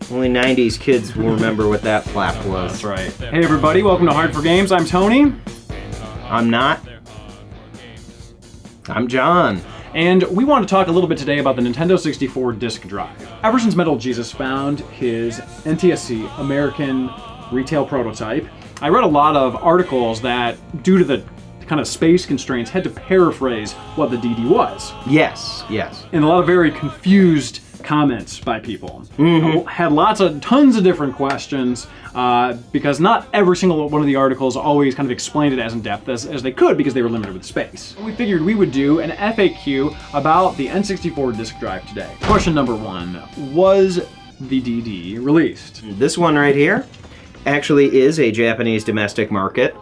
Only 90s kids will remember what that flap was. That's right. Hey everybody, welcome to H4G. I'm Tony. I'm not. I'm John. And we want to talk a little bit today about the Nintendo 64 disk drive. Ever since Metal Jesus found his NTSC, American Retail Prototype, I read a lot of articles that, due to the kind of space constraints, had to paraphrase what the DD was. Yes. And a lot of very confused comments by people. Had tons of different questions because not every single one of the articles always kind of explained it as in depth as they could because they were limited with space. We figured we would do an FAQ about the N64 disk drive today. Question number 1, was the DD released? This one right here actually is a Japanese domestic market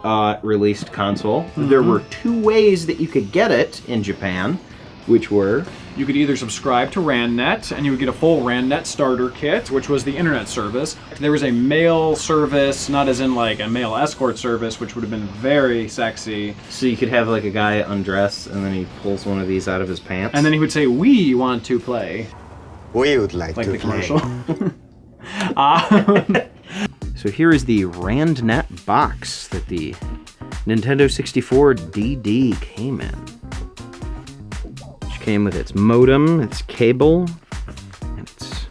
released console. There were 2 ways that you could get it in Japan, which were... You could either subscribe to RANDnet, and you would get a full RANDnet starter kit, which was the internet service. There was a mail service, not as in like a mail escort service, which would have been very sexy. So you could have like a guy undress, and then he pulls one of these out of his pants. And then he would say, "We want to play." We would like to the play. commercial. So here is the RANDnet box that the Nintendo 64DD came in. Came with its modem, its cable, and its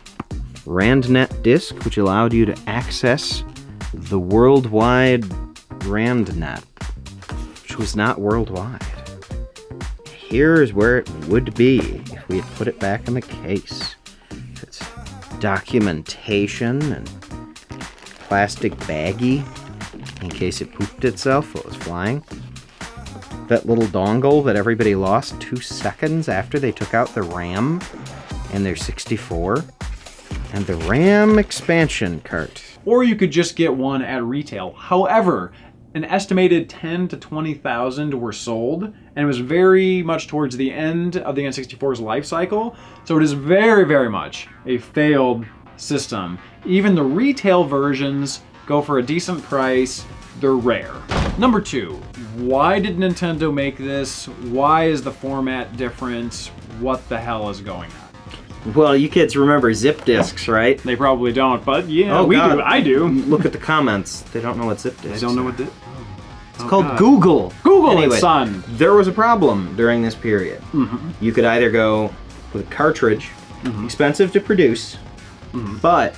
RANDnet disk, which allowed you to access the worldwide RANDnet, which was not worldwide. Here's where it would be if we had put it back in the case. Its documentation and plastic baggie in case it pooped itself while it was flying. That little dongle that everybody lost 2 seconds after they took out the RAM in their 64. And the RAM expansion cart. Or you could just get one at retail. However, an estimated 10 to 20,000 were sold, and it was very much towards the end of the N64's life cycle. So it is very, very much a failed system. Even the retail versions go for a decent price. They're rare. Number 2, why did Nintendo make this? Why is the format different? What the hell is going on? Well, you kids remember zip disks, right? They probably don't, but yeah, Oh, we God. do. I do. Look at the comments. They don't know what zip disks They don't know are. what this. It's called Google. Google Anyway, it, son. There was a problem during this period. You could either go with a cartridge, expensive to produce, but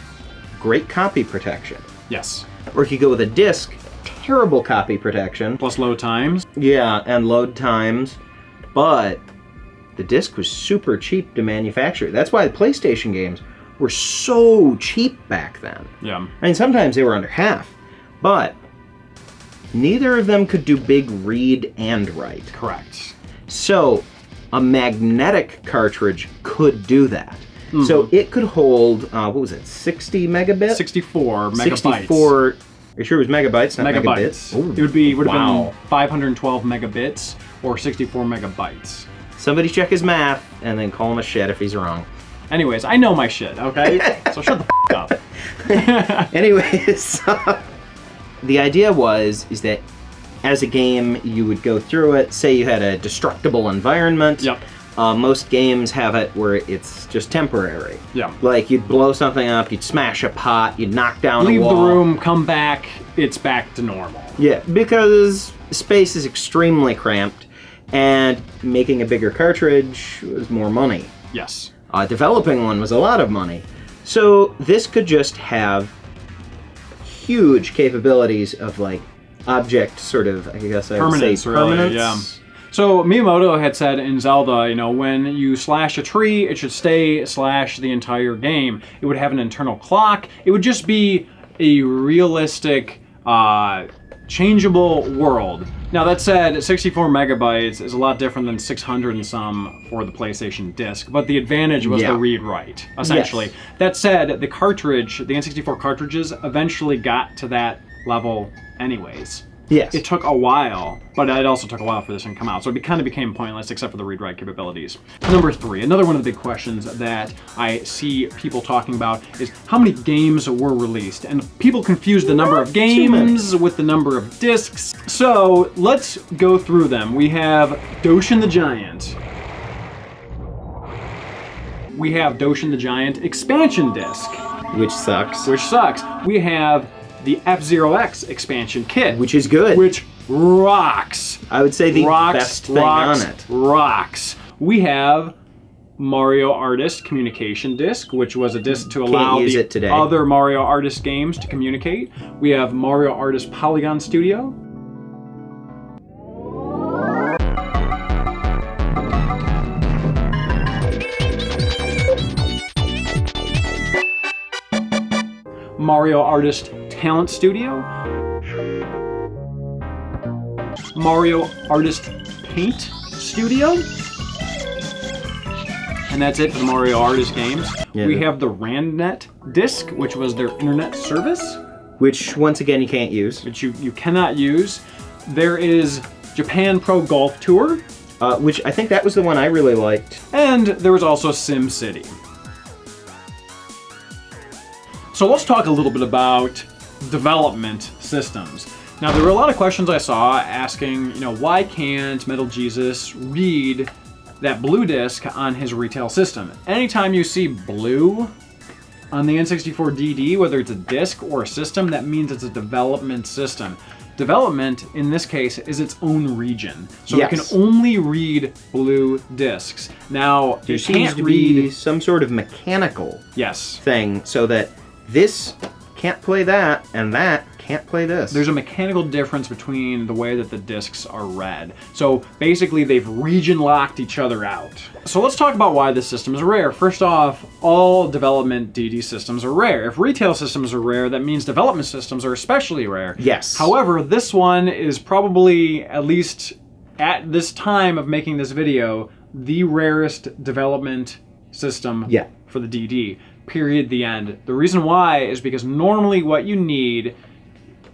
great copy protection. Yes. Or you could go with a disc, terrible copy protection. Plus load times. Yeah, and load times, but the disc was super cheap to manufacture. That's why the PlayStation games were so cheap back then. Yeah. I mean, sometimes they were under half, but neither of them could do big read and write. Correct. So a magnetic cartridge could do that. So it could hold, what was it, 60 megabits? 64 megabytes. 64, are you sure it was megabytes, not megabytes. megabits? Ooh, Would have wow. been 512 megabits or 64 megabytes. Somebody check his math and then call him a shit if he's wrong. Anyways, I know my shit, okay? So shut the up. Anyways, the idea is that as a game, you would go through it. Say you had a destructible environment. Yep. Most games have it where it's just temporary. Yeah. Like you'd blow something up, you'd smash a pot, you'd knock down Leave a wall. the room, come back, it's back to normal. Yeah, because space is extremely cramped, and making a bigger cartridge was more money. Yes. Developing one was a lot of money. So this could just have huge capabilities of like object sort of, I guess I would say Permanence, really, permanence. yeah. So Miyamoto had said in Zelda, when you slash a tree, it should stay slash the entire game. It would have an internal clock. It would just be a realistic, changeable world. Now that said, 64 megabytes is a lot different than 600 and some for the PlayStation disc, but the advantage was the read-write, essentially. Yes. That said, the cartridge, the N64 cartridges eventually got to that level anyways. Yes. It took a while, but it also took a while for this one to come out, so it kind of became pointless except for the read-write capabilities. Number 3, another one of the big questions that I see people talking about is how many games were released, and people confuse the number of games with the number of discs. So let's go through them. We have Doshin the Giant. We have Doshin the Giant expansion disc. Which sucks. Which sucks. We have the F-Zero X expansion kit. Which is good. Which rocks. I would say the best thing on it. Rocks. We have Mario Artist Communication Disc, which was a disc to allow the other Mario Artist games to communicate. We have Mario Artist Polygon Studio. Mario Artist Talent Studio. Mario Artist Paint Studio. And that's it for the Mario Artist games. Yeah. We have the RandNet disc, which was their internet service. Which, once again, you can't use. Which you cannot use. There is Japan Pro Golf Tour. Which I think that was the one I really liked. And there was also SimCity. So let's talk a little bit about development systems. Now, there were a lot of questions I saw asking, why can't Metal Jesus read that blue disc on his retail system? Anytime you see blue on the N64DD, whether it's a disc or a system, that means it's a development system. Development, in this case, is its own region. So it can only read blue discs. Now, there seems to be some sort of mechanical thing so that this can't play that, and that can't play this. There's a mechanical difference between the way that the discs are read. So basically, they've region locked each other out. So let's talk about why this system is rare. First off, all development DD systems are rare. If retail systems are rare, that means development systems are especially rare. Yes. However, this one is probably, at least at this time of making this video, the rarest development system for the DD. Period, the end. The reason why is because normally what you need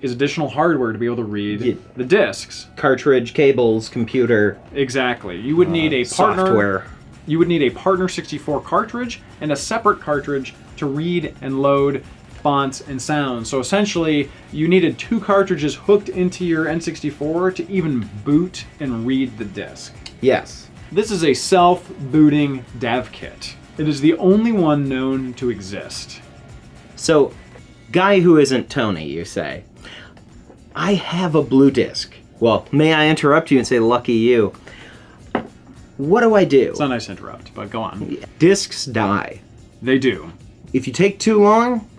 is additional hardware to be able to read the discs. Cartridge, cables, computer. Exactly. You would need a partner software. You would need a Partner 64 cartridge and a separate cartridge to read and load fonts and sounds. So essentially, you needed 2 cartridges hooked into your N64 to even boot and read the disc. Yes. This is a self-booting dev kit. It is the only one known to exist. So, guy who isn't Tony, you say. I have a blue disc. Well, may I interrupt you and say, lucky you. What do I do? It's not nice to interrupt, but go on. Discs die. They do. If you take too long,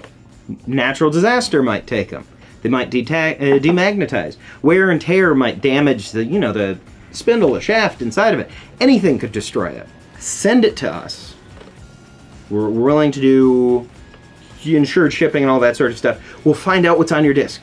natural disaster might take them. They might demagnetize. Wear and tear might damage the spindle, the shaft inside of it. Anything could destroy it. Send it to us. We're willing to do insured shipping and all that sort of stuff. We'll find out what's on your disc.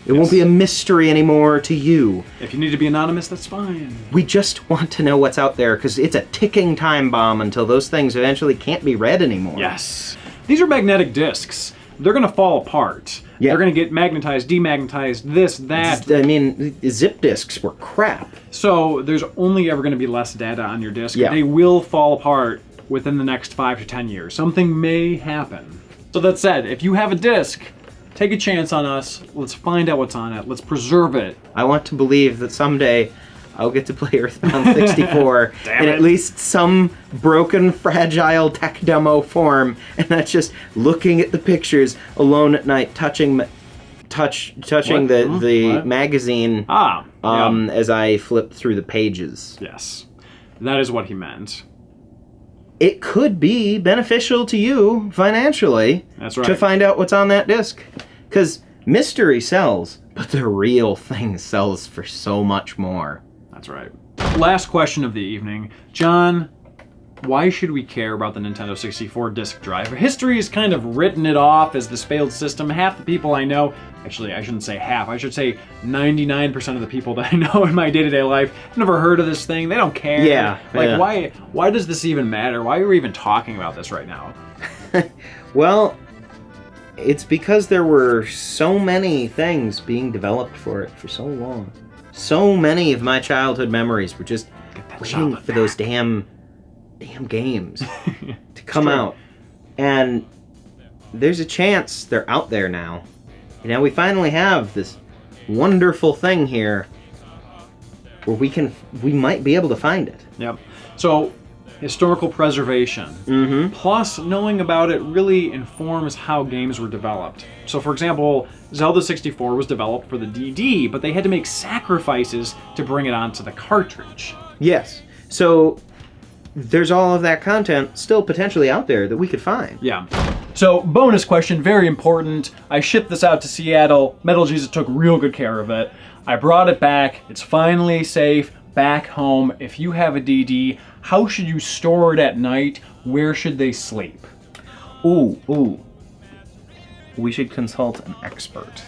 It won't be a mystery anymore to you. If you need to be anonymous, that's fine. We just want to know what's out there because it's a ticking time bomb until those things eventually can't be read anymore. Yes. These are magnetic discs. They're going to fall apart. They're going to get magnetized, demagnetized, this, that. I mean, zip disks were crap. So there's only ever going to be less data on your disc. They will fall apart within the next 5 to 10 years. Something may happen. So that said, if you have a disc, take a chance on us. Let's find out what's on it. Let's preserve it. I want to believe that someday I'll get to play Earthbound 64 in at least some broken, fragile tech demo form, and that's just looking at the pictures alone at night, touching the magazine as I flip through the pages. Yes, that is what he meant. It could be beneficial to you financially to find out what's on that disc. Because mystery sells, but the real thing sells for so much more. That's right. Last question of the evening. John, why should we care about the Nintendo 64 disk drive? History has kind of written it off as this failed system. Half the people I know, actually I shouldn't say half, I should say 99% of the people that I know in my day-to-day life have never heard of this thing. They don't care. Why does this even matter? Why are we even talking about this right now? Well, it's because there were so many things being developed for it for so long. So many of my childhood memories were just waiting for those damn games to come out. And there's a chance they're out there now. And now we finally have this wonderful thing here where we might be able to find it. Yep. So historical preservation. Mm-hmm. Plus, knowing about it really informs how games were developed. So, for example, Zelda 64 was developed for the DD, but they had to make sacrifices to bring it onto the cartridge. Yes. So there's all of that content still potentially out there that we could find. Yeah. So, bonus question, very important. I shipped this out to Seattle. Metal Jesus took real good care of it. I brought it back. It's finally safe back home. If you have a DD, how should you store it at night? Where should they sleep? Ooh. We should consult an expert.